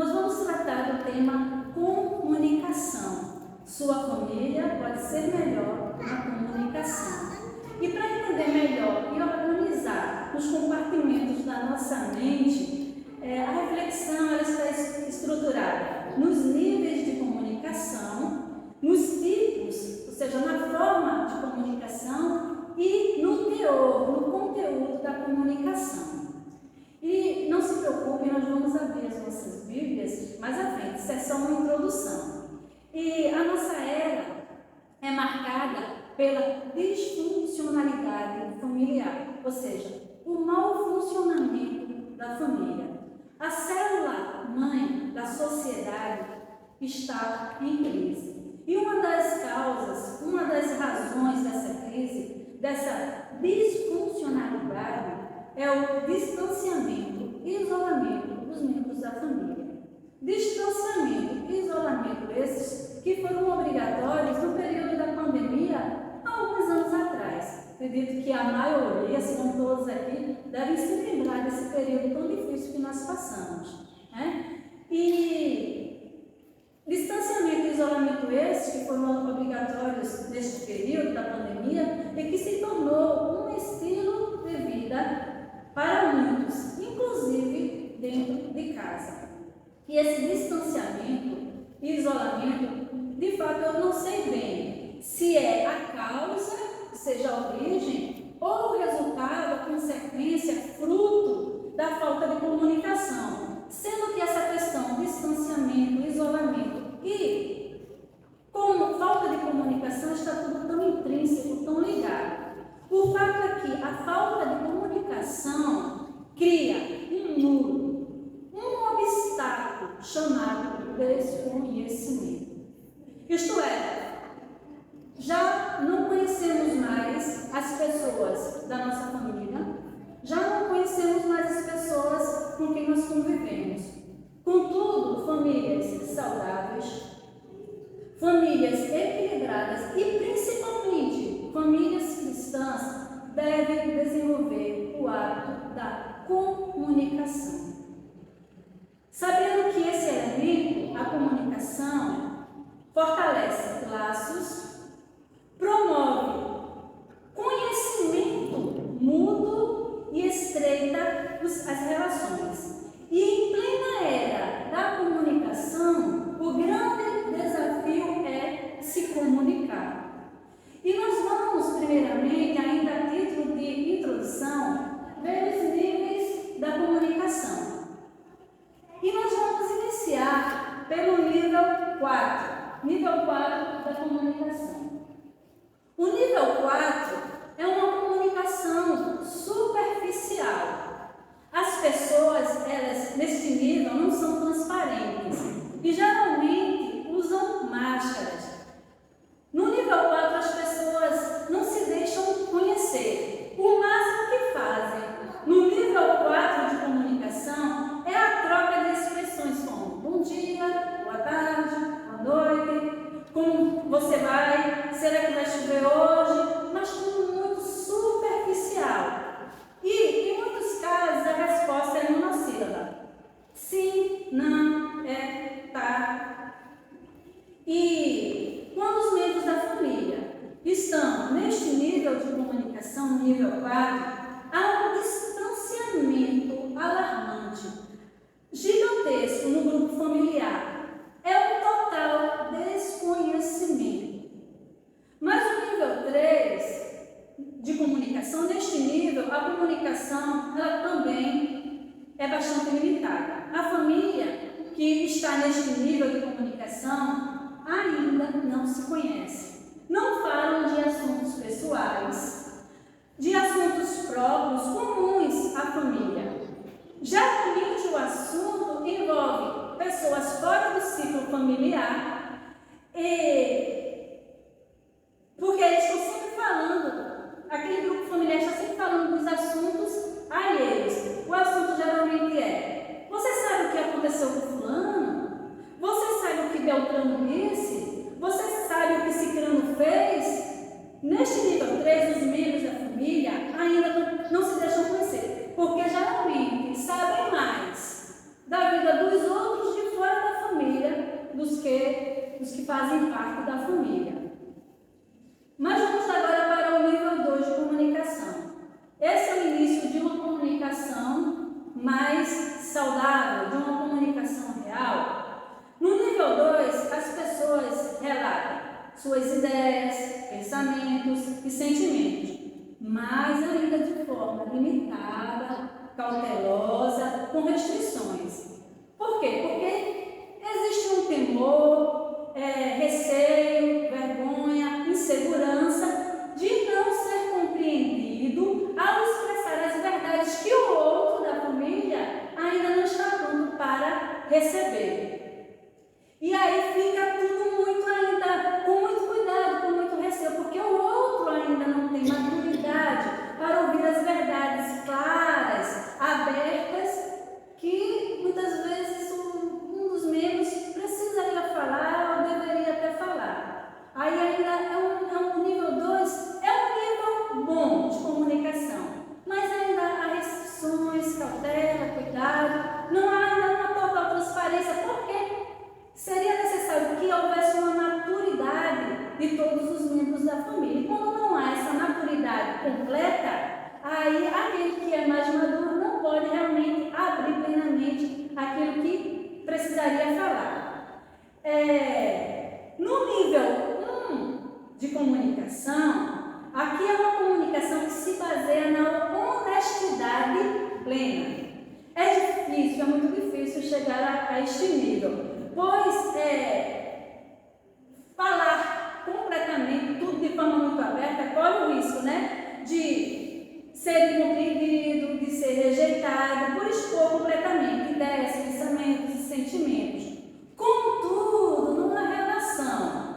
nós vamos tratar do tema comunicação. Sua família pode ser melhor na comunicação. E para entender melhor e organizar os compartimentos da nossa mente, a reflexão ela está estruturada nos níveis de comunicação, nos tipos, ou seja, na forma de comunicação e no teor, no conteúdo da comunicação. E não se preocupe, nós vamos abrir as nossas Bíblias mais à frente, seção Introdução. E a nossa era é marcada pela disfuncionalidade familiar, ou seja, o mau funcionamento da família. A célula mãe da sociedade está em crise. E uma das causas, uma das razões dessa crise, dessa disfuncionalidade, é o distanciamento e isolamento dos membros da família. Distanciamento e isolamento esses que foram obrigatórios no período da pandemia há alguns anos atrás. Acredito que a maioria, se não todos aqui, devem se lembrar desse período tão difícil que nós passamos, né? E distanciamento e isolamento esses que foram obrigatórios neste período da pandemia e que se tornou um estilo de vida para muitos, inclusive dentro de casa. E esse distanciamento e isolamento, de fato, eu não sei bem se é a causa, seja a origem, ou o resultado, a consequência, fruto da falta de comunicação. Sendo que essa questão, distanciamento, isolamento e como falta de comunicação está tudo tão intrínseco, tão ligado. O fato é que a falta de comunicação cria um muro, um obstáculo chamado desconhecimento. Isto é, já não conhecemos mais as pessoas da nossa família, já não conhecemos mais as pessoas com quem nós convivemos. Contudo, famílias saudáveis, famílias equilibradas e principalmente famílias cristãs devem desenvolver o hábito da comunicação. Sabendo que esse elemento, a comunicação, fortalece laços, promove conhecimento mútuo e estreita as relações. E em plena era da comunicação, o grande desafio é se comunicar. E nós vamos, primeiramente, ainda a título de introdução, ver os níveis da comunicação. E nós vamos iniciar pelo nível 4 da comunicação. O nível 4 é uma comunicação superficial. As pessoas, elas, neste nível, não são transparentes e geralmente usam máscaras. No nível 4, as pessoas não se deixam conhecer. O máximo que fazem no nível 4 de comunicação é a troca de expressões como bom dia, boa tarde, boa noite, como você vai, será que vai chover hoje? Mas tudo muito superficial. E, em muitos casos, a resposta é monossílaba. Sim, não, é, tá. E quando os membros da família estão neste nível de comunicação, nível 4, há um distanciamento alarmante, gigantesco no grupo familiar. É um total desconhecimento. Mas o nível 3 de comunicação, neste nível, a comunicação ela também é bastante limitada. A família que está neste nível de comunicação ainda não se conhece. Não falam de assuntos pessoais, de assuntos próprios, comuns à família. Geralmente o assunto envolve pessoas fora do ciclo familiar, porque eles estão sempre falando, aquele grupo familiar está sempre falando dos assuntos alheios. O assunto geralmente é: você sabe o que aconteceu com fulano? Você sabe o que Beltrano disse? Você sabe o que Cicrano fez? Neste nível 3, os membros da família ainda não se deixam conhecer, porque geralmente sabem mais da vida dos outros de fora fazem parte da família. Mas vamos agora para o nível 2 de comunicação. Esse é o início de uma comunicação mais saudável, de uma comunicação real. No nível 2, as pessoas relatam suas ideias, pensamentos e sentimentos, mas ainda de forma limitada, cautelosa, com restrições. Por quê? Porque existe um temor, receio, vergonha, insegurança de não ser compreendido ao expressar as verdades que o outro da família ainda não está pronto para receber. E aí fica tudo muito ainda, com muito cuidado, com muito receio, porque o outro ainda não tem maturidade para ouvir as verdades claras, abertas, que muitas vezes um dos membros precisaria falar ou deveria até falar. Aí ainda é um nível 2, é um nível bom de comunicação, mas ainda há restrições, cautela, cuidado, não há ainda uma total transparência, porque seria necessário que houvesse uma maturidade de todos os membros da família. E quando não há essa maturidade completa, aí aquele que é mais maduro não pode realmente abrir plenamente aquilo que precisaria falar. No nível 1 de comunicação, aqui é uma comunicação que se baseia na honestidade plena. É difícil, é muito difícil chegar a este nível, pois falar completamente tudo de forma muito aberta corre o risco, de ser incompreendido, de ser rejeitado, por expor completamente ideias, pensamentos e sentimentos. Contudo, numa relação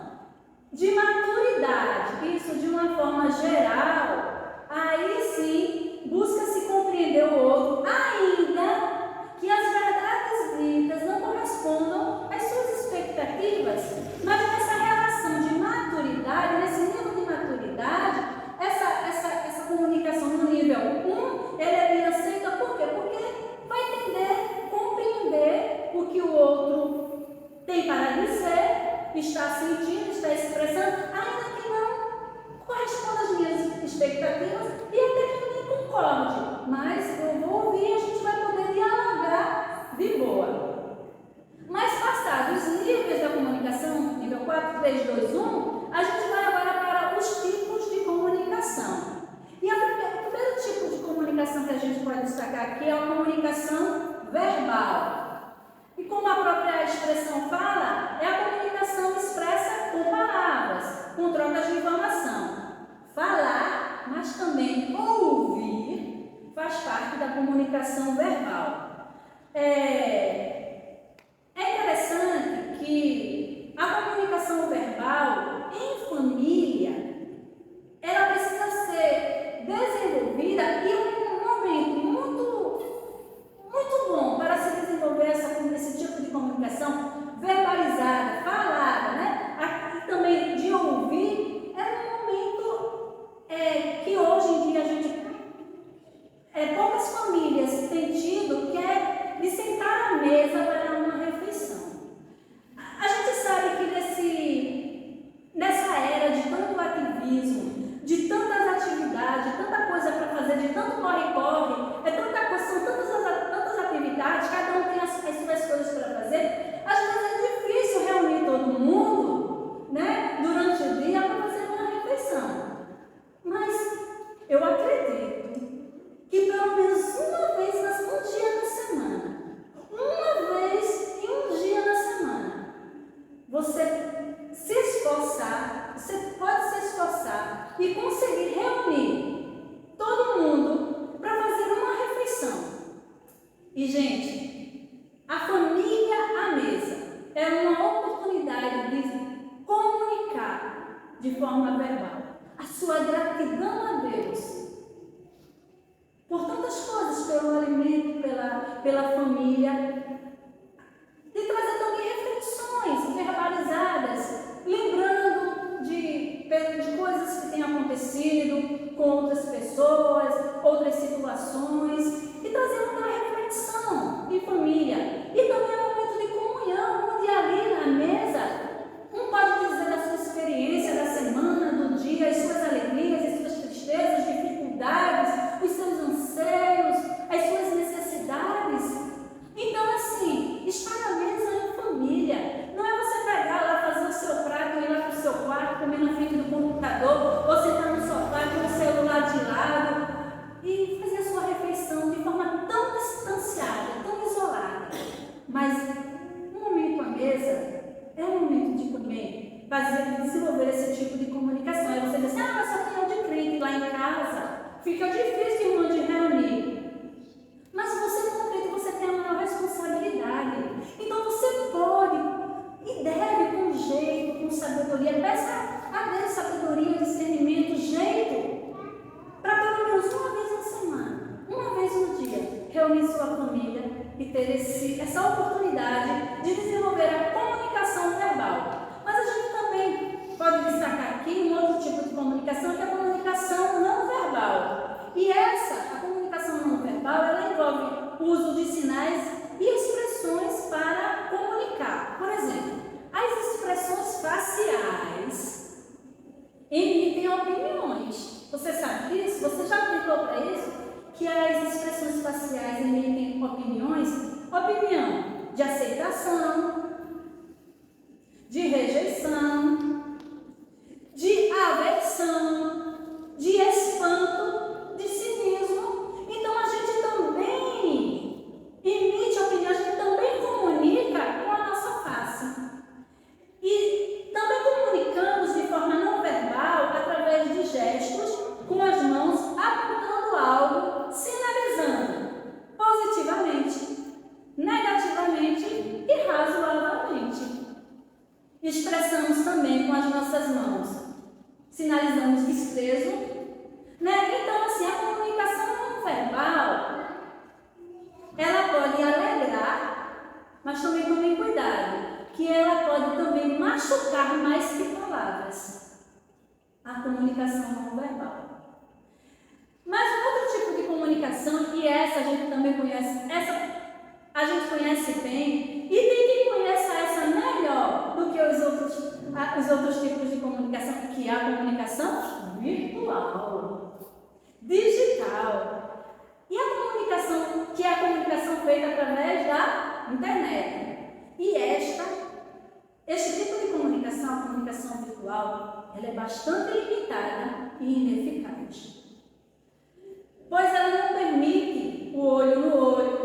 de maturidade, isso de uma forma geral, aí sim busca-se compreender o outro, ainda que as verdades ditas não correspondam às suas expectativas, mas nessa relação de maturidade, nesse nível de maturidade, essa comunicação no nível 1, ele é bem aceita. Por quê? Porque vai entender, compreender o que o outro tem para dizer, está sentindo, está expressando, ainda que não corresponda às minhas expectativas e até que nem concorde, mas eu vou ouvir e a gente vai poder dialogar de boa. Mas passados os níveis da comunicação, nível 4, 3, 2, 1, a gente vai agora para os tipos de comunicação. E o primeiro tipo de comunicação que a gente pode destacar aqui é a comunicação verbal. E como a própria expressão fala, é a comunicação expressa com palavras, com trocas de informação. Falar, mas também ouvir, faz parte da comunicação verbal. É interessante que a comunicação verbal em família, ela precisa ser desenvolvida e um momento muito bom para se desenvolver esse tipo de comunicação verbalizada, falada, e também de ouvir, é um momento que hoje em dia a gente, poucas famílias têm tido, que é de sentar à mesa para uma refeição. A gente sabe que nessa era de tanto ativismo, de tantas atividades, de tanta coisa para fazer, de tanto corre-corre, tanta coisa, são tantas atividades, cada um tem as suas coisas para fazer, às vezes é difícil reunir todo mundo, durante o dia para fazer uma refeição. Mas eu acredito que pelo menos uma vez, um dia na semana, você se esforçar, você pode se esforçar e conseguir reunir todo mundo para fazer uma refeição. E, gente, a família à mesa é uma oportunidade de comunicar de forma verbal a sua gratidão a Deus por tantas coisas, pelo alimento, pela família, e trazer também reflexões verbalizadas, lembrando de coisas que têm acontecido com outras pessoas, outras situações, e trazer uma reflexão em família. E também é um momento de comunhão, onde ali na mesa, um pode bem desenvolver esse tipo de comunicação. Aí você diz assim, mas só tem eu de crente lá em casa, fica difícil, irmão, de reunir. Mas se você não crente, você tem uma responsabilidade. Então você pode e deve, com jeito, com sabedoria, peça a Deus sabedoria, discernimento, jeito, para pelo menos uma vez na semana, uma vez no dia, reunir sua família e ter essa oportunidade de desenvolver a comunicação verbal. Mas a gente também pode destacar aqui um outro tipo de comunicação, que é a comunicação não verbal. E a comunicação não verbal, ela envolve o uso de sinais e expressões para comunicar. Por exemplo, as expressões faciais emitem opiniões. Você sabe disso? Você já aplicou para isso? Que as expressões faciais emitem opiniões? Opinião de aceitação, de rejeição, de aversão, de espanto, de cinismo. Então a gente também emite opinião, a gente também comunica com a nossa face. E também comunicamos de forma não verbal através de gestos com as mãos apontando algo, sinalizando positivamente, negativamente e razoavelmente. Expressamos também com as nossas mãos, sinalizamos desprezo, né? Então, assim, a comunicação não verbal, ela pode alegrar, mas também tomem cuidado, que ela pode também machucar mais que palavras. A comunicação não verbal. Mas outro tipo de comunicação, e essa a gente também conhece, essa a gente conhece bem, e tem quem conheça essa melhor do que os outros tipos de comunicação, que é a comunicação virtual, digital. E a comunicação, que é a comunicação feita através da internet. E este tipo de comunicação, a comunicação virtual, ela é bastante limitada e ineficaz. Pois ela não permite o olho no olho,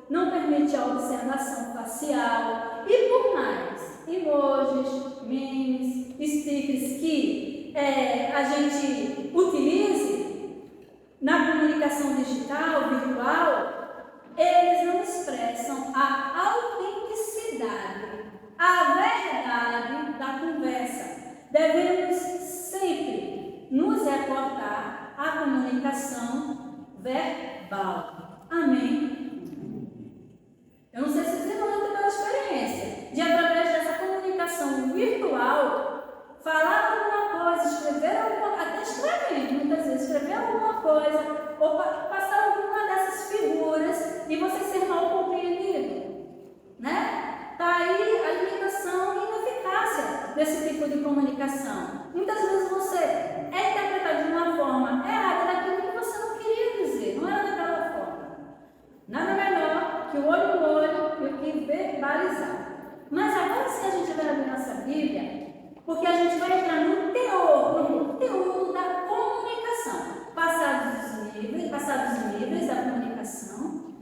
não permite a observação facial e por mais emojis, memes, stickers que a gente utilize na comunicação digital, virtual, eles não expressam a autenticidade, a verdade da conversa. Devemos sempre nos reportar à comunicação verbal. Amém? Eu não sei se vocês vão ter uma experiência de, através dessa comunicação virtual, falar alguma coisa, escrever alguma coisa, até escrevendo, muitas vezes, escrever alguma coisa, ou passar alguma dessas figuras e você ser mal compreendido, né? Está aí a limitação e ineficácia desse tipo de comunicação. Muitas vezes você é interpretado de uma forma errada daquilo que você não queria dizer, não era daquela forma. Nada melhor que o olho no olho e o que verbalizar. Mas agora sim a gente vai abrir nossa Bíblia, porque a gente vai entrar no teor da comunicação. Passados os níveis da comunicação,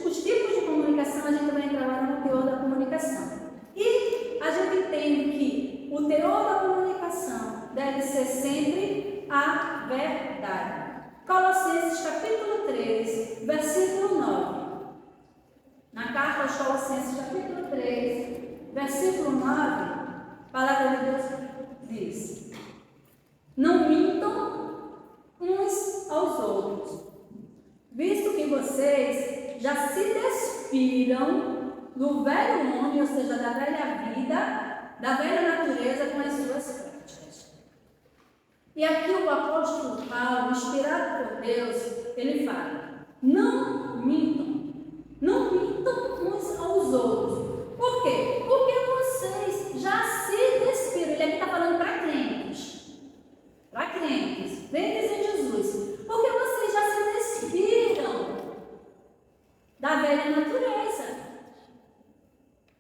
os tipos de comunicação, a gente vai entrar lá no teor da comunicação. E a gente entende que o teor da comunicação deve ser sempre a verdade. Colossenses capítulo 3, versículo 9. Na carta aos Colossenses capítulo 3, versículo 9, a palavra de Deus diz: não mintam uns aos outros, visto que vocês já se despiram do velho homem, ou seja, da velha vida, da velha natureza com as suas práticas. E aqui o apóstolo Paulo, inspirado por Deus, ele fala: não mintam uns aos outros. Por quê? Porque vocês já se despiram. Ele aqui está falando para crentes, crentes em Jesus. Porque vocês já se despiram da velha natureza,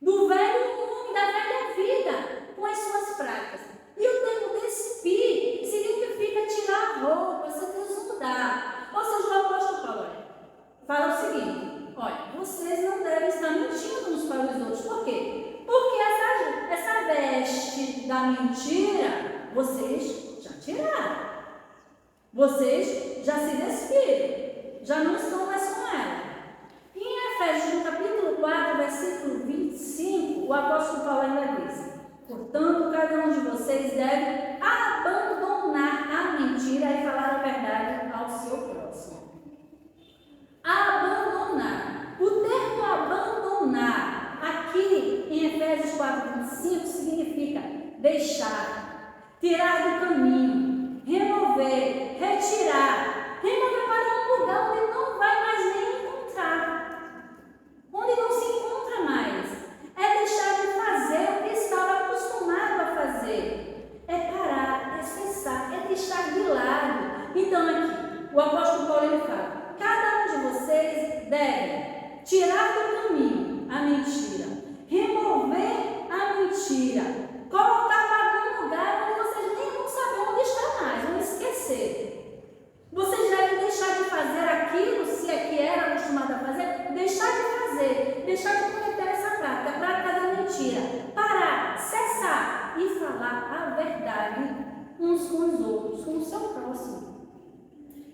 do velho homem, da velha vida, com as suas práticas. E o termo despir significa tirar a roupa, se desnudar. Ou seja, o apóstolo Paulo fala o seguinte: olha, vocês não devem estar mentindo uns para os da mentira, vocês já tiraram. Vocês já se despiram, já não estão mais com ela. Em Efésios, no capítulo 4, versículo 25, o apóstolo Paulo ainda diz: portanto, cada um de vocês deve abandonar a mentira e falar a verdade ao seu próximo. Abandonar. O termo abandonar, aqui em Efésios 4, 25, significa deixar, tirar do caminho, remover, retirar, remover para um lugar onde não vai mais nem encontrar, onde não se encontra mais. É deixar de fazer o que estava acostumado a fazer, é parar, é cessar, é deixar de lado. Então aqui, o apóstolo Paulo ele fala: cada um de vocês deve tirar do caminho a mentira, remover a mentira, colocar para algum lugar onde vocês nem vão saber onde está mais, vão esquecer. Vocês devem deixar de fazer aquilo, se é que era acostumado a fazer, deixar de fazer, deixar de cometer essa prática, a prática da mentira, parar, cessar e falar a verdade uns com os outros, com o seu próximo.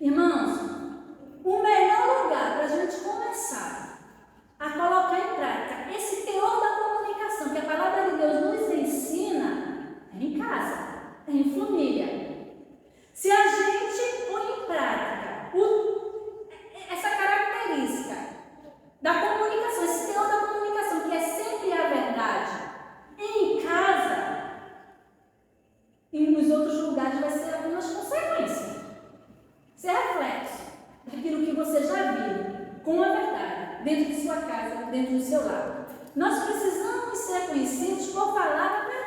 Irmãos, o melhor lugar para a gente começar a colocar em prática esse teor da comunicação que a palavra de Deus nos ensina é em casa, é em família. Se a gente põe em prática essa característica da comunicação, esse teor da comunicação, que é sempre a verdade, em casa, e nos outros lugares vai ser apenas consequência, ser reflexo daquilo que você já viu com a verdade, dentro de sua casa, dentro do seu lar. Nós precisamos ser conhecidos por falar a verdade.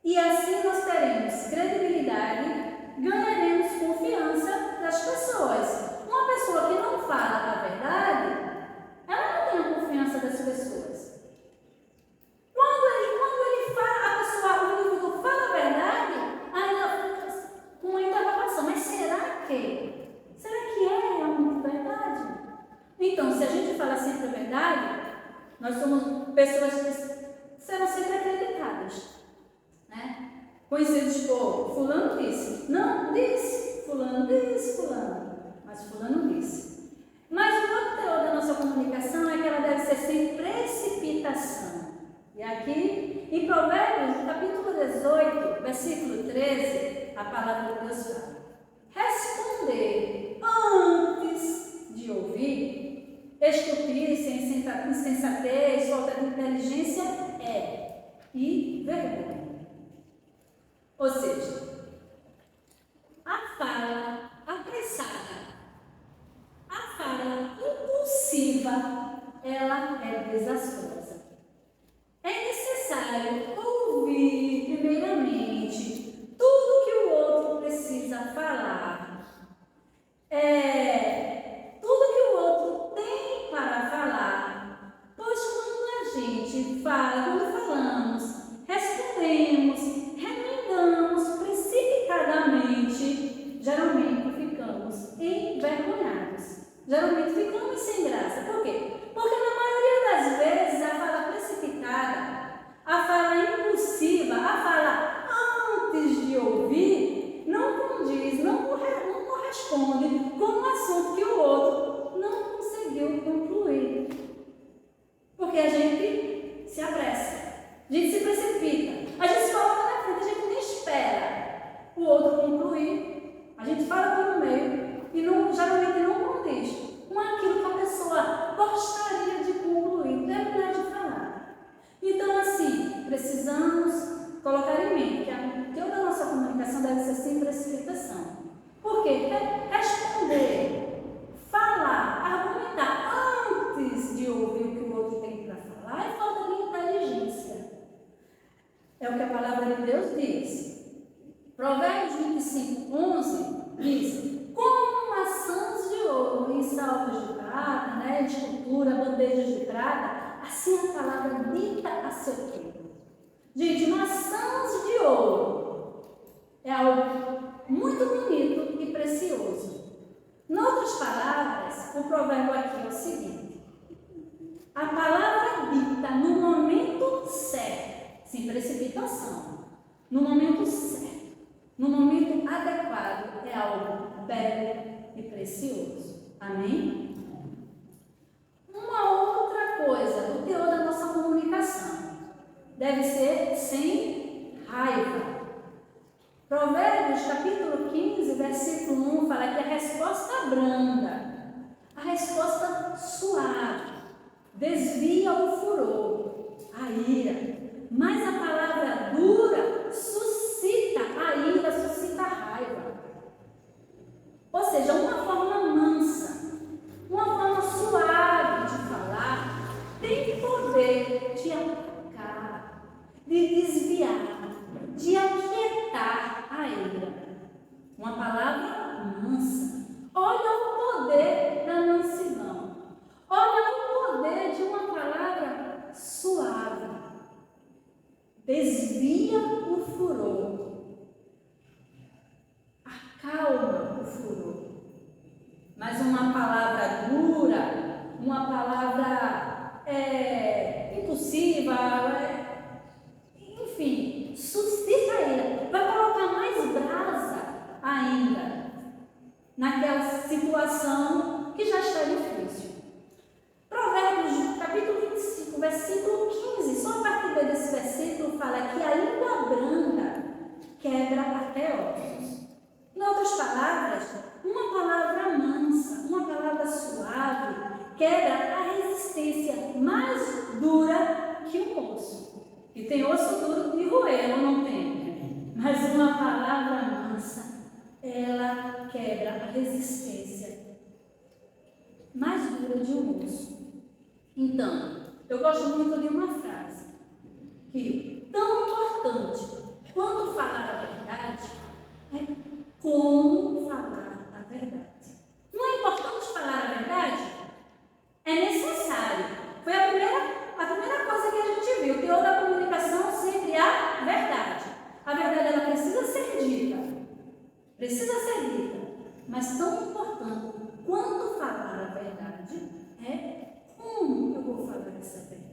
E assim nós teremos credibilidade, ganharemos confiança das pessoas. Uma pessoa que não fala a verdade, ela não tem a confiança das pessoas. Quando ele fala, a pessoa, o indivíduo fala a verdade, aí ela fica com uma interrogação: mas será que é realmente verdade? Então, se a gente fala sempre a verdade, nós somos pessoas que serão sempre acreditadas. Né? Conhecidos por fulano disse, não disse, fulano disse, fulano, mas fulano disse. Mas o outro teor da nossa comunicação é que ela deve ser sem precipitação. E aqui, em Provérbios, capítulo 18, versículo 13, a palavra de Deus fala: responder antes de ouvir, estupidez, insensatez, falta de inteligência e vergonha. Ou seja, a fala apressada, a fala impulsiva, ela é desastrosa. É necessário ouvir primeiramente tudo que o outro precisa falar. Tudo que o outro tem para falar. Pois quando a gente fala, quando falamos, respondemos, precipitadamente, geralmente ficamos envergonhados. Geralmente ficamos sem graça. Por quê? Porque na maioria das vezes a fala precipitada, a fala impulsiva, a fala antes de ouvir, não condiz, não corresponde com um assunto que o outro não conseguiu concluir. Porque a gente se apressa, a gente se precipita, a gente se coloca na frente, a gente nem espera o outro concluir, a gente fala pelo meio e geralmente não condiz com aquilo que a pessoa gostaria de concluir, terminar de falar. Então, assim, precisamos colocar em mente que toda a nossa comunicação deve ser sem precipitação. Por quê? Responder, falar, argumentar antes de ouvir o que o outro tem para falar é falta de inteligência. É o que a palavra de Deus diz. Provérbios 25, 11 diz: como maçãs de ouro em salvos de prata, né, de escultura, bandejas de prata, assim a palavra dita a seu tempo. Gente, maçãs de ouro é algo muito bonito e precioso. Em outras palavras, o provérbio aqui é o seguinte: a palavra dita colocar no momento certo, sem precipitação, no momento certo, no momento adequado, é algo belo e precioso. Amém? Uma outra coisa, o teor da nossa comunicação deve ser sem raiva. Provérbios capítulo 15, versículo 1 fala que a resposta branda, a resposta suave, desvia o furor, a ira, mas a palavra dura suscita a ira, suscita a raiva. Ou seja, uma forma mansa, uma forma suave de falar, tem poder de atacar, de desviar, de aquietar a ira. Uma palavra mansa. Olha o poder da mansidão. Olha o poder de uma palavra suave. Desvia o furor. Acalma o furor. Mas uma palavra dura, uma palavra impulsiva, enfim, suscita a ira. Vai colocar mais brasa ainda naquela situação que já está difícil. Provérbios, capítulo 25, versículo 15, só a partir desse versículo fala que a língua branda quebra até ossos. Em outras palavras, uma palavra mansa, uma palavra suave, quebra a resistência mais dura que o osso. E tem osso duro de roer, ou não tem? Mas uma palavra mansa, ela quebra a resistência mais dura de um osso. Então, eu gosto muito de uma frase que tão importante quanto falar a verdade é como falar a verdade. Não é importante falar a verdade? É necessário. Foi a primeira coisa que a gente viu. O teor da comunicação sempre a verdade. A verdade ela precisa ser dita. Precisa ser dita. Mas tão importante quanto falar a verdade é como eu vou falar essa verdade.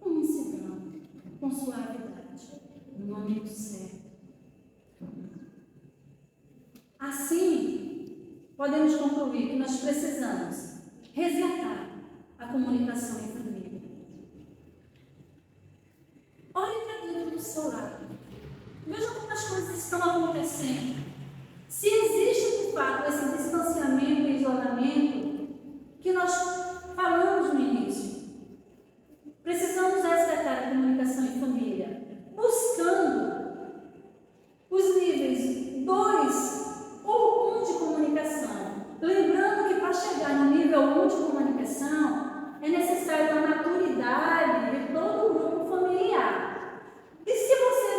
Com mansidão, com suavidade, no momento certo. Assim, podemos concluir que nós precisamos resgatar a comunicação em família. Olhe para dentro do seu lado. Veja como as coisas estão acontecendo. Se existe, de fato, esse distanciamento e isolamento que nós falamos no início, precisamos resgatar a comunicação em família, buscando os níveis 2 ou 1 de comunicação. Lembrando que para chegar no nível 1 de comunicação é necessário a maturidade de todo o grupo familiar. E se você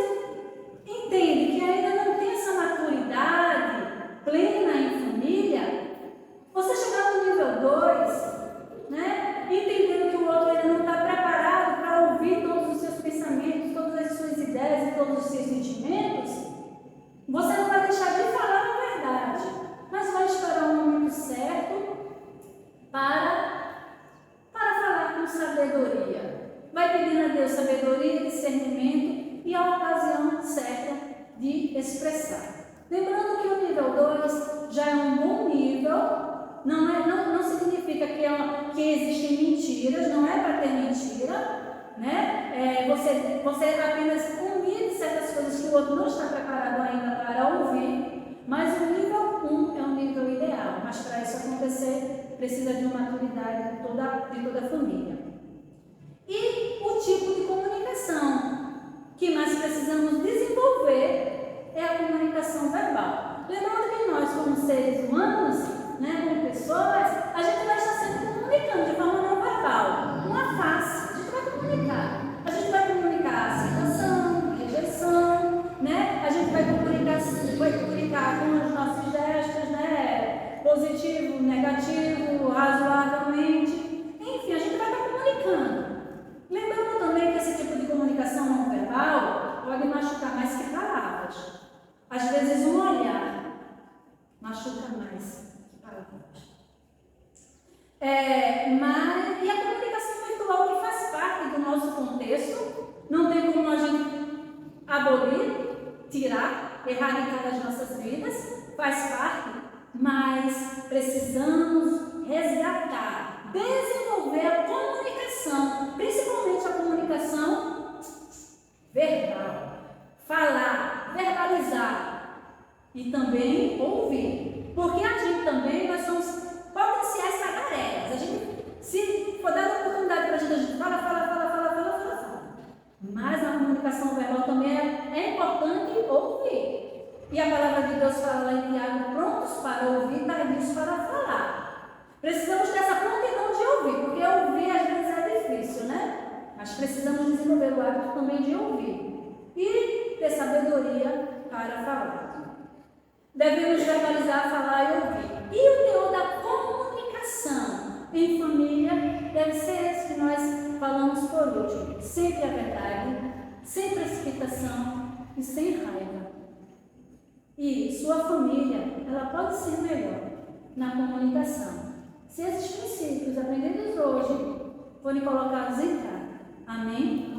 entende que ainda não tem essa maturidade plena em família, você chegar no nível 2, né, entendendo que o outro ainda não está preparado para ouvir todos os seus pensamentos, todas as suas ideias e todos os seus sentimentos, você não vai deixar de falar a verdade, mas vai esperar o momento certo para falar com sabedoria. Vai pedindo a Deus sabedoria, discernimento e a ocasião certa de expressar. Lembrando que o nível 2 já é um bom nível, não significa que existem mentiras, não é para ter mentira, né? Você apenas omite certas coisas que o outro não está preparado ainda para ouvir, mas o nível 1 é um nível ideal, mas para isso acontecer precisa de uma maturidade de toda a família. E o tipo de comunicação que nós precisamos desenvolver é a comunicação verbal. Lembrando que nós, como seres humanos, né, como pessoas, a gente vai estar sempre comunicando de forma não verbal, com a face. A gente vai comunicar. A gente vai comunicar aceitação, rejeição, né? A gente vai comunicar com os nossos gestos, né? Positivo, negativo, razoavelmente. Enfim, a gente vai estar comunicando. Lembrando também que esse tipo de comunicação não verbal pode machucar mais que palavras. Às vezes um olhar machuca mais que palavras. E a comunicação virtual que faz parte do nosso evoluir, tirar, erradicar das nossas vidas, faz parte, mas precisamos resgatar, desenvolver a comunicação, principalmente a comunicação verbal, falar, verbalizar e também ouvir, porque a gente também, nós somos potenciais tagarellas. A gente, se for dada a oportunidade para a gente fala, mas a comunicação verbal também é importante ouvir. E a palavra de Deus fala lá em Tiago, prontos para ouvir, tardios para falar. Precisamos dessa prontidão de ouvir, porque ouvir às vezes é difícil, né? Mas precisamos desenvolver o hábito também de ouvir e ter sabedoria para falar. Devemos verbalizar, falar e ouvir. E o teor da comunicação em família deve ser esse que nós falamos por último. Sempre a verdade, sem precipitação e sem raiva. E sua família, ela pode ser melhor na comunicação, se esses princípios aprendidos hoje forem colocados em prática. Amém?